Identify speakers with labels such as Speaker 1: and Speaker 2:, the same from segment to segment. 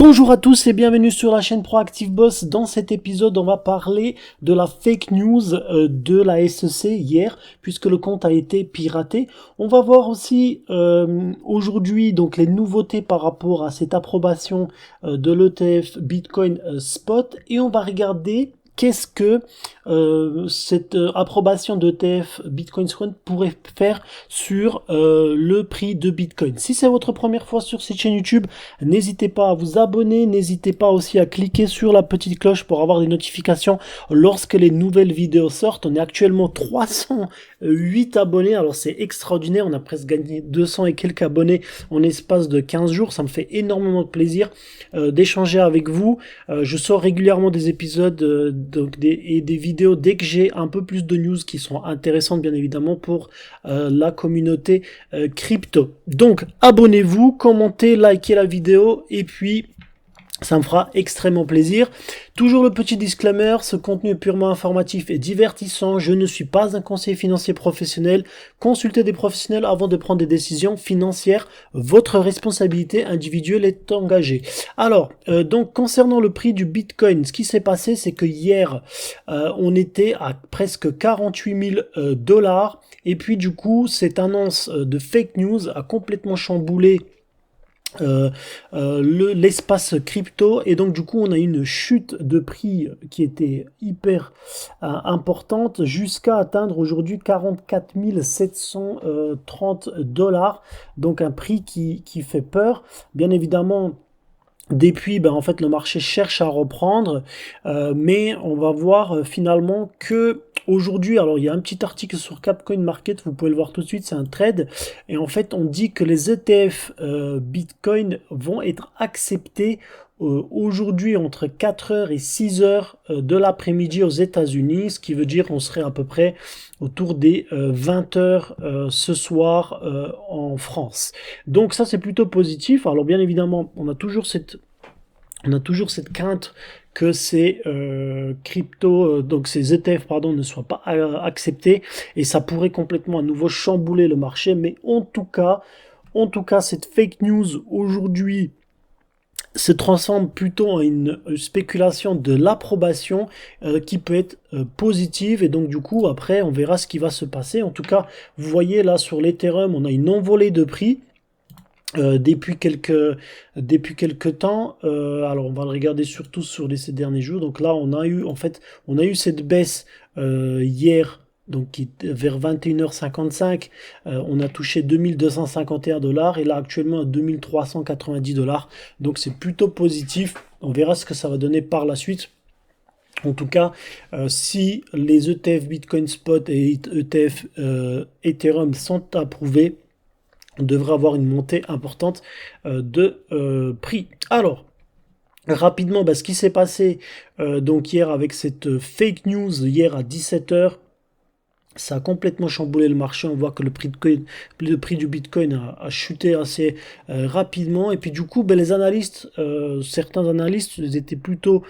Speaker 1: Bonjour à tous et bienvenue sur la chaîne Proactive Boss. Dans cet épisode, on va parler de la fake news de la SEC hier, puisque le compte a été piraté. On va voir aussi aujourd'hui donc les nouveautés par rapport à cette approbation de l'ETF Bitcoin Spot, et on va regarder qu'est-ce que cette approbation d'ETF Bitcoin Spot pourrait faire sur le prix de Bitcoin. Si c'est votre première fois sur cette chaîne YouTube, n'hésitez pas à vous abonner, n'hésitez pas aussi à cliquer sur la petite cloche pour avoir des notifications lorsque les nouvelles vidéos sortent. On est actuellement 308 abonnés, alors c'est extraordinaire, on a presque gagné 200 et quelques abonnés en espace de 15 jours. Ça me fait énormément de plaisir d'échanger avec vous. Je sors régulièrement des épisodes et des vidéos dès que j'ai un peu plus de news qui sont intéressantes, bien évidemment, pour la communauté crypto. Donc abonnez-vous, commentez, likez la vidéo et puis ça me fera extrêmement plaisir. Toujours le petit disclaimer, ce contenu est purement informatif et divertissant. Je ne suis pas un conseiller financier professionnel. Consultez des professionnels avant de prendre des décisions financières. Votre responsabilité individuelle est engagée. Alors, donc concernant le prix du Bitcoin, ce qui s'est passé, c'est que hier, on était à presque 48 000 dollars. Et puis du coup, cette annonce de fake news a complètement chamboulé l'espace crypto, et donc du coup on a une chute de prix qui était hyper importante jusqu'à atteindre aujourd'hui 44 730 dollars, donc un prix qui fait peur. Bien évidemment, depuis, en fait, le marché cherche à reprendre, mais on va voir finalement que aujourd'hui, alors il y a un petit article sur Capcoin Market, vous pouvez le voir tout de suite, c'est un trade, et en fait on dit que les ETF Bitcoin vont être acceptés aujourd'hui entre 4h et 6h de l'après-midi aux États-Unis, ce qui veut dire qu'on serait à peu près autour des 20h ce soir en France. Donc ça c'est plutôt positif. Alors bien évidemment, on a toujours cette crainte que ces donc ces ETF ne soient pas acceptés, et ça pourrait complètement à nouveau chambouler le marché. Mais en tout cas cette fake news aujourd'hui se transforme plutôt en une spéculation de l'approbation qui peut être positive, et donc du coup après on verra ce qui va se passer. En tout cas, vous voyez là sur l'Ethereum, on a une envolée de prix depuis quelques temps. Alors on va le regarder surtout sur ces derniers jours. Donc là on a eu cette baisse hier, donc qui est vers 21h55, on a touché 2251 dollars, et là actuellement à 2390 dollars. Donc c'est plutôt positif. On verra ce que ça va donner par la suite. En tout cas, si les ETF Bitcoin Spot et ETF Ethereum sont approuvés, on devrait avoir une montée importante de prix. Alors, rapidement, ce qui s'est passé donc hier avec cette fake news, hier à 17h, ça a complètement chamboulé le marché. On voit que le prix du Bitcoin a chuté assez rapidement. Et puis du coup, les analystes, certains analystes, ils étaient plutôt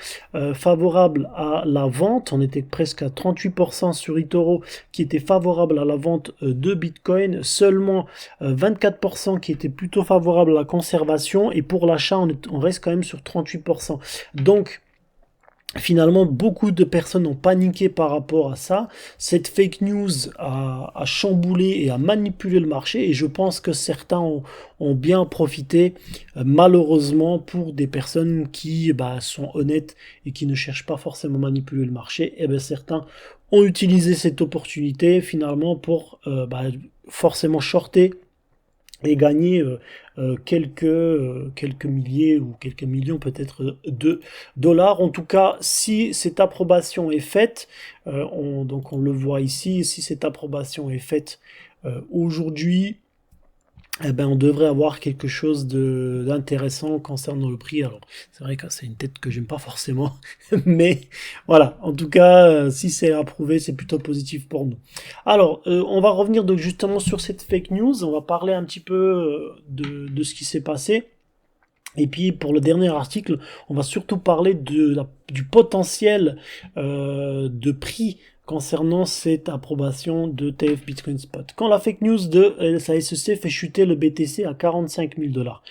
Speaker 1: favorables à la vente. On était presque à 38% sur eToro qui était favorable à la vente de Bitcoin. Seulement 24% qui étaient plutôt favorables à la conservation. Et pour l'achat, on reste quand même sur 38%. Donc, finalement, beaucoup de personnes ont paniqué par rapport à ça. Cette fake news a chamboulé et a manipulé le marché, et je pense que certains ont bien profité, malheureusement, pour des personnes qui sont honnêtes et qui ne cherchent pas forcément à manipuler le marché. Et certains ont utilisé cette opportunité finalement pour forcément shorter et gagner quelques milliers ou quelques millions peut-être de dollars. En tout cas, si cette approbation est faite, donc on le voit ici, si cette approbation est faite aujourd'hui, on devrait avoir quelque chose d'intéressant concernant le prix. Alors, c'est vrai que c'est une tête que j'aime pas forcément, mais voilà. En tout cas, si c'est approuvé, c'est plutôt positif pour nous. Alors, on va revenir donc justement sur cette fake news. On va parler un petit peu de ce qui s'est passé. Et puis pour le dernier article, on va surtout parler du potentiel de prix concernant cette approbation de TF Bitcoin Spot. Quand la fake news de la SEC fait chuter le BTC à 45 000 dollars.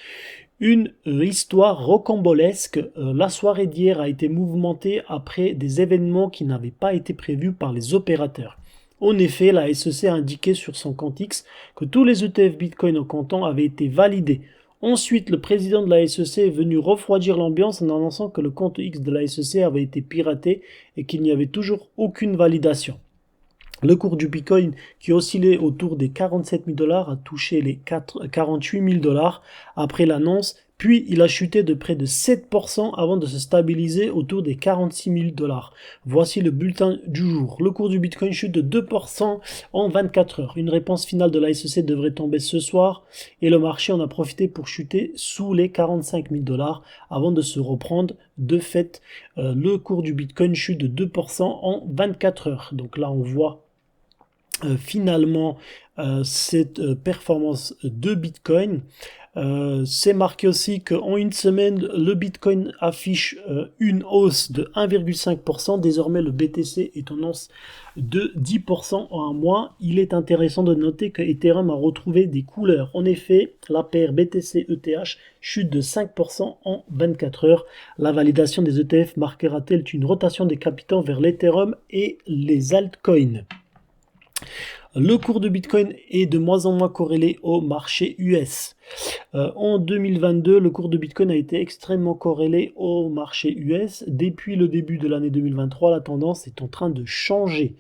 Speaker 1: Une histoire rocambolesque. La soirée d'hier a été mouvementée après des événements qui n'avaient pas été prévus par les opérateurs. En effet, la SEC a indiqué sur son compte X que tous les ETF Bitcoin au comptant avaient été validés. Ensuite, le président de la SEC est venu refroidir l'ambiance en annonçant que le compte X de la SEC avait été piraté et qu'il n'y avait toujours aucune validation. Le cours du Bitcoin, qui oscillait autour des 47 000 $, a touché les 48 000 $ après l'annonce, puis il a chuté de près de 7% avant de se stabiliser autour des 46 000 $. Voici le bulletin du jour. Le cours du Bitcoin chute de 2% en 24 heures. Une réponse finale de la SEC devrait tomber ce soir et le marché en a profité pour chuter sous les 45 000 $ avant de se reprendre. De fait, le cours du Bitcoin chute de 2% en 24 heures. Donc là, on voit finalement cette performance de Bitcoin. C'est marqué aussi qu'en une semaine, le Bitcoin affiche une hausse de 1,5%. Désormais, le BTC est en hausse de 10% en un mois. Il est intéressant de noter que Ethereum a retrouvé des couleurs. En effet, la paire BTC-ETH chute de 5% en 24 heures. La validation des ETF marquera-t-elle une rotation des capitaux vers l'Ethereum et les altcoins? Le cours de Bitcoin est de moins en moins corrélé au marché US. En 2022, le cours de Bitcoin a été extrêmement corrélé au marché US. Depuis le début de l'année 2023, la tendance est en train de changer.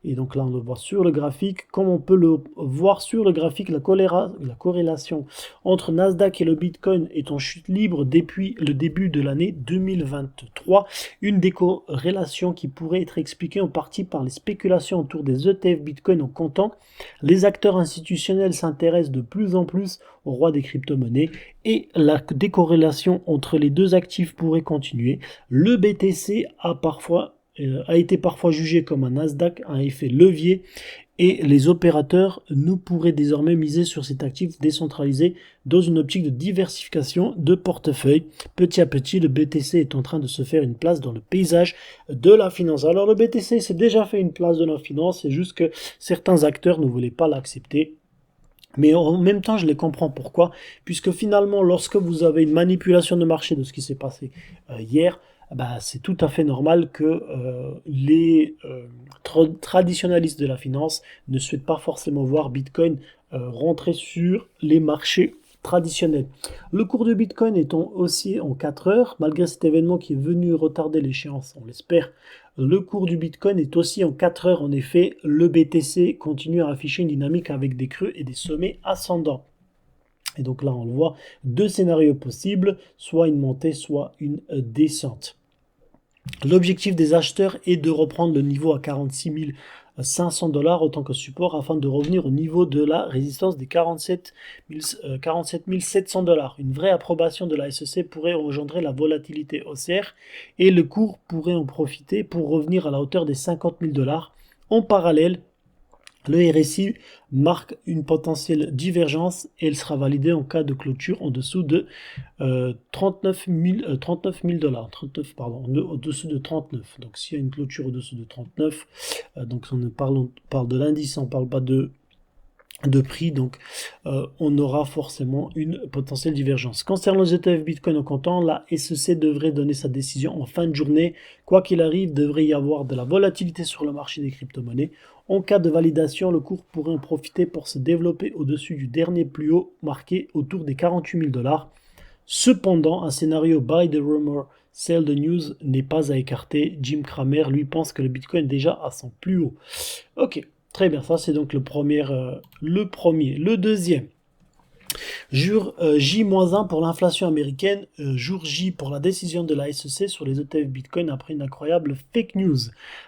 Speaker 1: Et donc là, on le voit sur le graphique. Comme on peut le voir sur le graphique, la corrélation entre Nasdaq et le Bitcoin est en chute libre depuis le début de l'année 2023. Une des corrélations qui pourrait être expliquée en partie par les spéculations autour des ETF Bitcoin en comptant. Les acteurs institutionnels s'intéressent de plus en plus au roi des crypto-monnaies et la décorrélation entre les deux actifs pourrait continuer. Le BTC a été parfois jugé comme un Nasdaq, un effet levier, et les opérateurs nous pourraient désormais miser sur cet actif décentralisé dans une optique de diversification de portefeuille. Petit à petit, le BTC est en train de se faire une place dans le paysage de la finance. Alors le BTC s'est déjà fait une place dans la finance, c'est juste que certains acteurs ne voulaient pas l'accepter. Mais en même temps, je les comprends pourquoi, puisque finalement, lorsque vous avez une manipulation de marché de ce qui s'est passé hier, c'est tout à fait normal que les traditionalistes de la finance ne souhaitent pas forcément voir Bitcoin rentrer sur les marchés traditionnels. Le cours de Bitcoin étant aussi en 4 heures, malgré cet événement qui est venu retarder l'échéance, on l'espère, le cours du Bitcoin est aussi en 4 heures. En effet, le BTC continue à afficher une dynamique avec des creux et des sommets ascendants. Et donc là, on le voit, deux scénarios possibles, soit une montée, soit une descente. L'objectif des acheteurs est de reprendre le niveau à 46 500 $ autant que support afin de revenir au niveau de la résistance des 47 700 $. Une vraie approbation de la SEC pourrait engendrer la volatilité haussière et le cours pourrait en profiter pour revenir à la hauteur des 50 000 $. En parallèle, le RSI marque une potentielle divergence et elle sera validée en cas de clôture en dessous de 39 000 $. Au-dessous de 39. Donc s'il y a une clôture au-dessous de 39, donc on parle de l'indice, on ne parle pas de prix, donc on aura forcément une potentielle divergence. Concernant les ETF Bitcoin au comptant, la SEC devrait donner sa décision en fin de journée. Quoi qu'il arrive, devrait y avoir de la volatilité sur le marché des crypto-monnaies. En cas de validation, le cours pourrait en profiter pour se développer au-dessus du dernier plus haut marqué autour des 48 000 $. Cependant, un scénario buy the rumor, sell the news n'est pas à écarter. Jim Cramer, lui, pense que le Bitcoin est déjà à son plus haut. Ok. Très bien, ça c'est donc le premier. Le deuxième, jour J-1 pour l'inflation américaine, jour J pour la décision de la SEC sur les ETF Bitcoin après une incroyable fake news.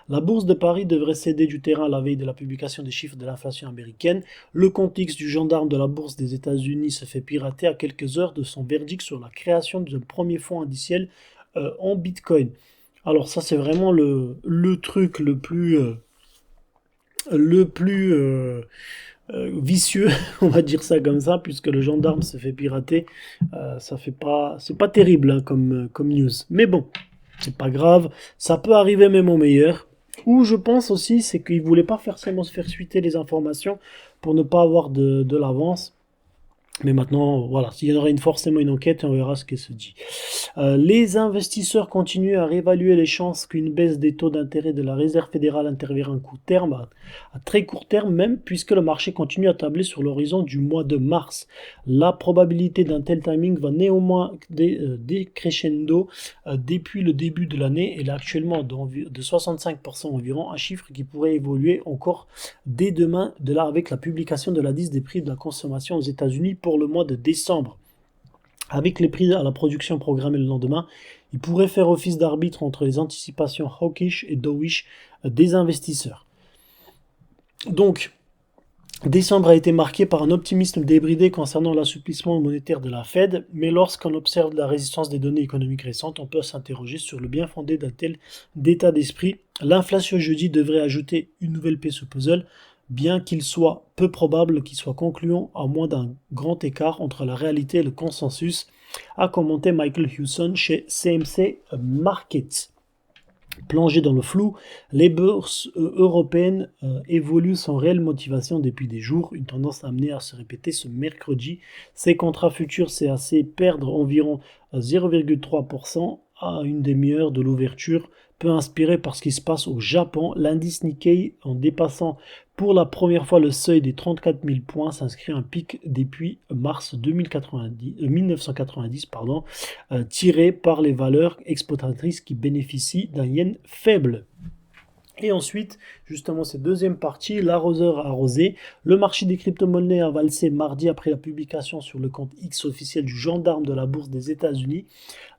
Speaker 1: La bourse de Paris devrait céder du terrain à la veille de la publication des chiffres de l'inflation américaine. Le compte X du gendarme de la bourse des États-Unis se fait pirater à quelques heures de son verdict sur la création d'un premier fonds indiciel en Bitcoin. Alors ça c'est vraiment le truc le plus vicieux, on va dire ça comme ça, puisque le gendarme se fait pirater. C'est pas terrible hein, comme news. Mais bon, c'est pas grave, ça peut arriver même au meilleur. Ou je pense aussi, c'est qu'il voulait pas forcément se faire suiter les informations pour ne pas avoir de l'avance. Mais maintenant, voilà, il y en aura forcément une enquête et on verra ce qu'elle se dit. Les investisseurs continuent à réévaluer les chances qu'une baisse des taux d'intérêt de la Réserve fédérale intervienne à court terme, à très court terme même, puisque le marché continue à tabler sur l'horizon du mois de mars. La probabilité d'un tel timing va néanmoins décrescendo depuis le début de l'année. Elle est actuellement de 65% environ, un chiffre qui pourrait évoluer encore dès demain avec la publication de l'indice des prix de la consommation aux États-Unis pour le mois de décembre. Avec les prix à la production programmés le lendemain, il pourrait faire office d'arbitre entre les anticipations hawkish et dovish des investisseurs. Donc, décembre a été marqué par un optimisme débridé concernant l'assouplissement monétaire de la Fed, mais lorsqu'on observe la résistance des données économiques récentes, on peut s'interroger sur le bien fondé d'un tel état d'esprit. L'inflation jeudi devrait ajouter une nouvelle pièce au puzzle, bien qu'il soit peu probable qu'il soit concluant à moins d'un grand écart entre la réalité et le consensus, a commenté Michael Hewson chez CMC Markets. Plongées dans le flou, les bourses européennes évoluent sans réelle motivation depuis des jours, une tendance amenée à se répéter ce mercredi. Ces contrats futurs CAC perdent environ 0,3% à une demi-heure de l'ouverture, peu inspiré par ce qui se passe au Japon. L'indice Nikkei, en dépassant pour la première fois le seuil des 34 000 points, s'inscrit un pic depuis mars 1990, tiré par les valeurs exportatrices qui bénéficient d'un yen faible. Et ensuite, justement, cette deuxième partie, l'arroseur arrosé. Le marché des crypto-monnaies a valsé mardi après la publication sur le compte X officiel du gendarme de la bourse des États-Unis,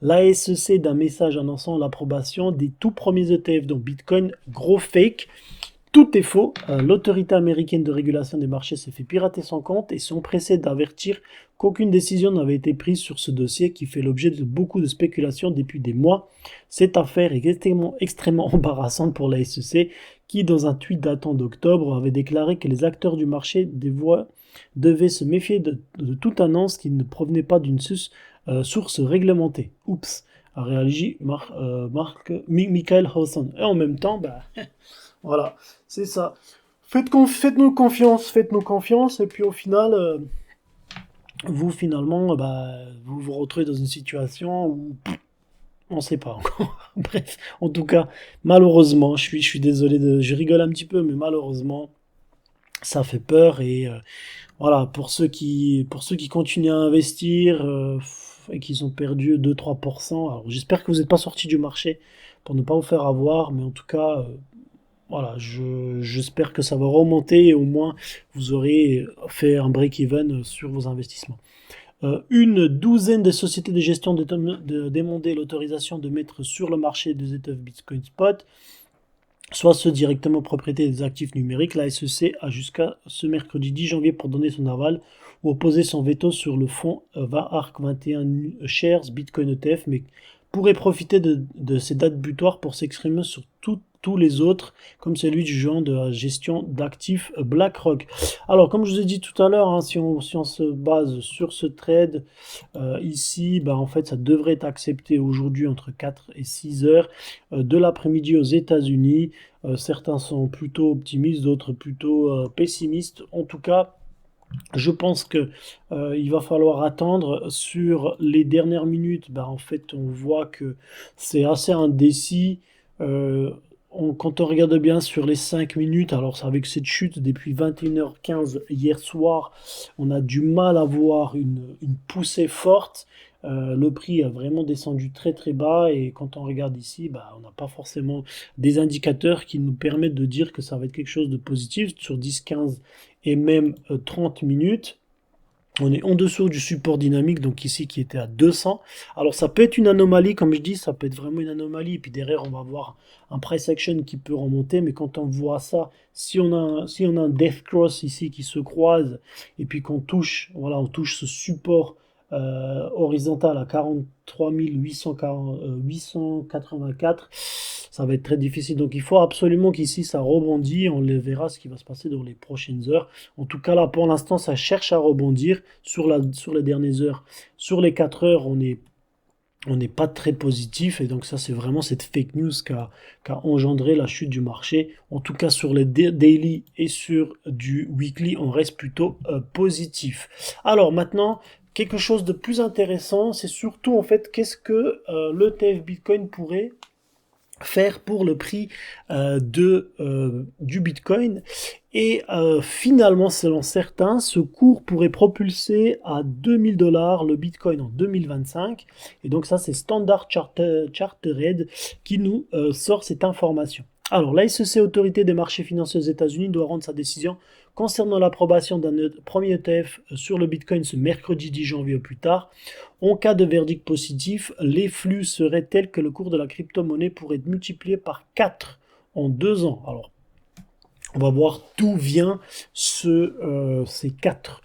Speaker 1: la SEC, d'un message annonçant l'approbation des tout premiers ETF dont Bitcoin, gros fake. Tout est faux. L'autorité américaine de régulation des marchés s'est fait pirater son compte et sont pressés d'avertir qu'aucune décision n'avait été prise sur ce dossier qui fait l'objet de beaucoup de spéculations depuis des mois. Cette affaire est extrêmement embarrassante pour la SEC qui, dans un tweet datant d'octobre, avait déclaré que les acteurs du marché devaient se méfier de toute annonce qui ne provenait pas d'une source réglementée. Oups, a réagi Michael Hawson. Et en même temps, voilà, c'est ça. Faites-nous confiance, et puis au final, vous finalement, vous vous retrouvez dans une situation où on ne sait pas encore. Bref, en tout cas, malheureusement, je suis désolé, je rigole un petit peu, mais malheureusement, ça fait peur et voilà, pour ceux qui continuent à investir et qui ont perdu 2-3%, alors j'espère que vous n'êtes pas sortis du marché pour ne pas vous faire avoir, mais en tout cas, voilà, j'espère que ça va remonter et au moins vous aurez fait un break-even sur vos investissements. Une douzaine de sociétés de gestion demandaient l'autorisation de mettre sur le marché des ETF Bitcoin Spot, soit ceux directement propriété des actifs numériques. La SEC a jusqu'à ce mercredi 10 janvier pour donner son aval ou opposer son veto sur le fonds VARC 21 Shares Bitcoin ETF, mais pourrait profiter de ces dates butoirs pour s'exprimer sur tous les autres, comme celui du géant de la gestion d'actifs BlackRock. Alors, comme je vous ai dit tout à l'heure, si on se base sur ce trade, ici, en fait, ça devrait être accepté aujourd'hui entre 4 et 6 heures de l'après-midi aux États-Unis. Certains sont plutôt optimistes, d'autres plutôt pessimistes. En tout cas, je pense que il va falloir attendre sur les dernières minutes. En fait, on voit que c'est assez indécis. Quand on regarde bien sur les 5 minutes, alors c'est avec cette chute depuis 21h15 hier soir, on a du mal à voir une poussée forte. Le prix a vraiment descendu très très bas et quand on regarde ici, on n'a pas forcément des indicateurs qui nous permettent de dire que ça va être quelque chose de positif sur 10, 15 et même 30 minutes. On est en dessous du support dynamique, donc ici qui était à 200. Alors ça peut être une anomalie, comme je dis, ça peut être vraiment une anomalie. Et puis derrière, on va avoir un price action qui peut remonter. Mais quand on voit ça, si on a un death cross ici qui se croise, et puis qu'on touche, voilà, on touche ce support horizontal à 43 884, ça va être très difficile. Donc il faut absolument qu'ici ça rebondit. On le verra ce qui va se passer dans les prochaines heures. En tout cas là pour l'instant ça cherche à rebondir sur les dernières heures. Sur les 4 heures on est on n'est pas très positif, et donc ça c'est vraiment cette fake news qui a engendré la chute du marché. En tout cas sur les daily et sur du weekly, on reste plutôt positif. Alors maintenant, quelque chose de plus intéressant, c'est surtout en fait qu'est-ce que l'ETF Bitcoin pourrait faire pour le prix du Bitcoin. Et finalement, selon certains, ce cours pourrait propulser à 2000 $ le Bitcoin en 2025. Et donc ça, c'est Standard Chartered qui nous sort cette information. Alors, la SEC, Autorité des marchés financiers aux États-Unis, doit rendre sa décision concernant l'approbation d'un premier ETF sur le Bitcoin ce mercredi 10 janvier au plus tard. En cas de verdict positif, les flux seraient tels que le cours de la crypto-monnaie pourrait être multiplié par 4 en 2 ans. Alors, on va voir d'où vient ces 4.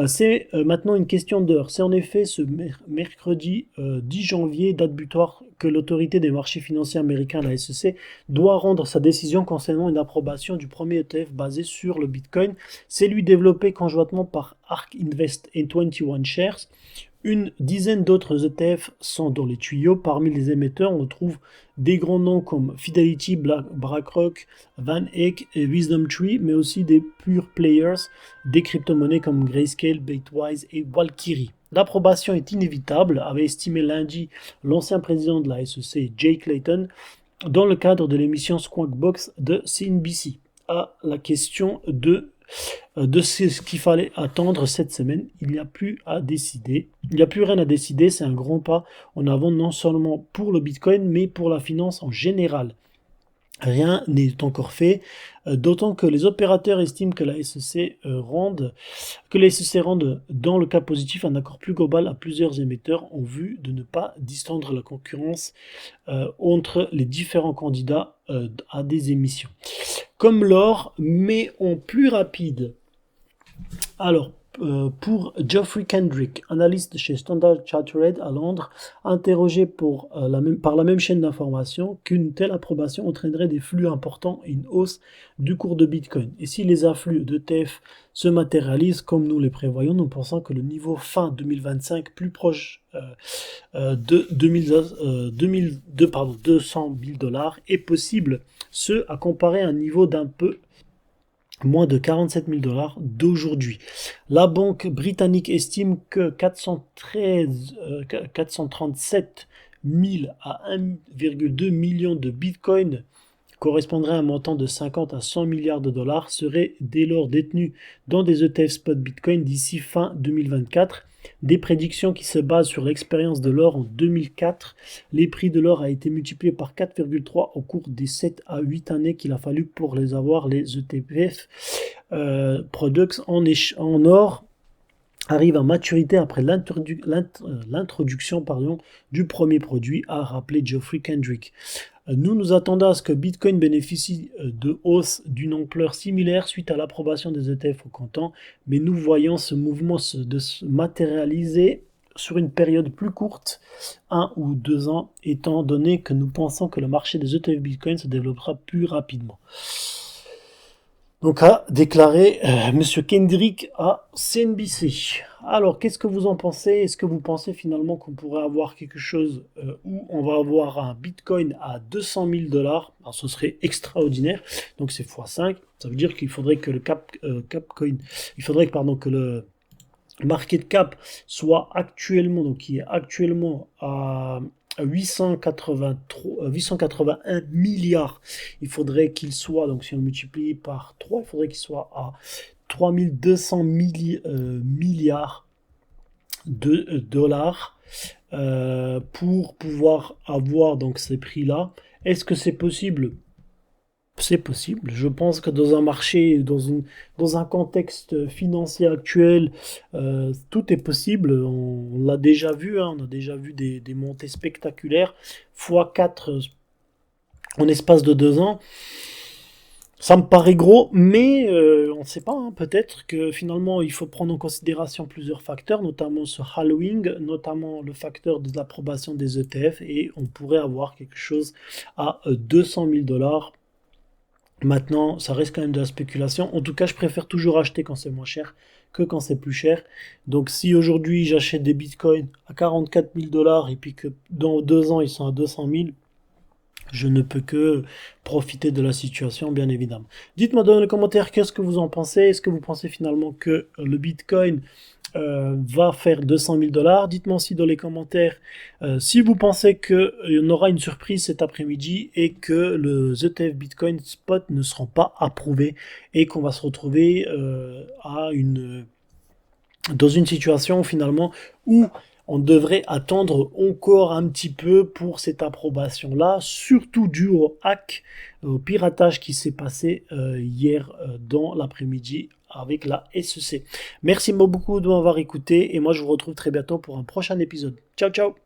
Speaker 1: C'est maintenant une question d'heure. C'est en effet ce mercredi 10 janvier, date butoir, que l'autorité des marchés financiers américains, la SEC, doit rendre sa décision concernant une approbation du premier ETF basé sur le Bitcoin. C'est lui développé conjointement par ARK Invest et 21 Shares. Une dizaine d'autres ETF sont dans les tuyaux. Parmi les émetteurs, on trouve des grands noms comme Fidelity, BlackRock, Van Eck et WisdomTree, mais aussi des pure players, des crypto-monnaies comme Grayscale, Bitwise et Valkyrie. L'approbation est inévitable, avait estimé lundi l'ancien président de la SEC, Jay Clayton, dans le cadre de l'émission Squawk Box de CNBC. À la question de ce qu'il fallait attendre cette semaine, il n'y a plus à décider. Il n'y a plus rien à décider, c'est un grand pas en avant non seulement pour le Bitcoin, mais pour la finance en général. Rien n'est encore fait, d'autant que les opérateurs estiment que la SEC rende dans le cas positif un accord plus global à plusieurs émetteurs en vue de ne pas distendre la concurrence entre les différents candidats à des émissions. Comme l'or, mais en plus rapide. Alors, pour Geoffrey Kendrick, analyste chez Standard Chartered à Londres, interrogé par la même chaîne d'information, qu'une telle approbation entraînerait des flux importants et une hausse du cours de Bitcoin. Et si les afflux d'ETF se matérialisent comme nous les prévoyons, nous pensons que le niveau fin 2025 plus proche de 200 000 $ est possible, ce à comparer à un niveau d'un peu moins de 47 000 $ d'aujourd'hui. La banque britannique estime que 437 000 à 1,2 million de bitcoins correspondrait à un montant de 50 à 100 milliards de dollars seraient dès lors détenus dans des ETF spot bitcoin d'ici fin 2024. Des prédictions qui se basent sur l'expérience de l'or en 2004. Les prix de l'or a été multiplié par 4,3 au cours des 7 à 8 années qu'il a fallu pour les avoir. Les ETF products en or arrivent à maturité après l'introduction du premier produit, a rappelé Geoffrey Kendrick. Nous attendons à ce que Bitcoin bénéficie de hausses d'une ampleur similaire suite à l'approbation des ETF au comptant, mais nous voyons ce mouvement se matérialiser sur une période plus courte, 1 ou 2 ans, étant donné que nous pensons que le marché des ETF Bitcoin se développera plus rapidement. Donc a déclaré Monsieur Kendrick à CNBC. Alors, qu'est-ce que vous en pensez? Est-ce que vous pensez finalement qu'on pourrait avoir quelque chose où on va avoir un Bitcoin à 200 000 $? Alors, ce serait extraordinaire. Donc, c'est x5. Ça veut dire qu'il faudrait que le que le market cap soit actuellement, donc qui est actuellement à 881 milliards. Il faudrait qu'il soit, donc si on multiplie par 3, il faudrait qu'il soit à 3200 milliards de dollars pour pouvoir avoir donc ces prix-là. Est-ce que c'est possible? C'est possible. Je pense que dans un marché, dans un contexte financier actuel, tout est possible. On l'a déjà vu, hein, on a déjà vu des montées spectaculaires, x4 en espace de 2 ans. Ça me paraît gros, mais on ne sait pas. Hein, peut-être que finalement, il faut prendre en considération plusieurs facteurs, notamment ce halloween, notamment le facteur de l'approbation des ETF, et on pourrait avoir quelque chose à 200 000 $. Maintenant, ça reste quand même de la spéculation. En tout cas, je préfère toujours acheter quand c'est moins cher que quand c'est plus cher. Donc, si aujourd'hui j'achète des bitcoins à 44 000 dollars et puis que dans 2 ans ils sont à 200 000, je ne peux que profiter de la situation, bien évidemment. Dites-moi dans les commentaires qu'est-ce que vous en pensez. Est-ce que vous pensez finalement que le bitcoin va faire 200 000 dollars? Dites-moi aussi dans les commentaires si vous pensez qu'il aura une surprise cet après-midi et que le ETF Bitcoin Spot ne sera pas approuvé et qu'on va se retrouver dans une situation finalement où on devrait attendre encore un petit peu pour cette approbation-là, surtout dû au hack, au piratage qui s'est passé hier dans l'après-midi avec la SEC. Merci beaucoup de m'avoir écouté et moi je vous retrouve très bientôt pour un prochain épisode. Ciao ciao.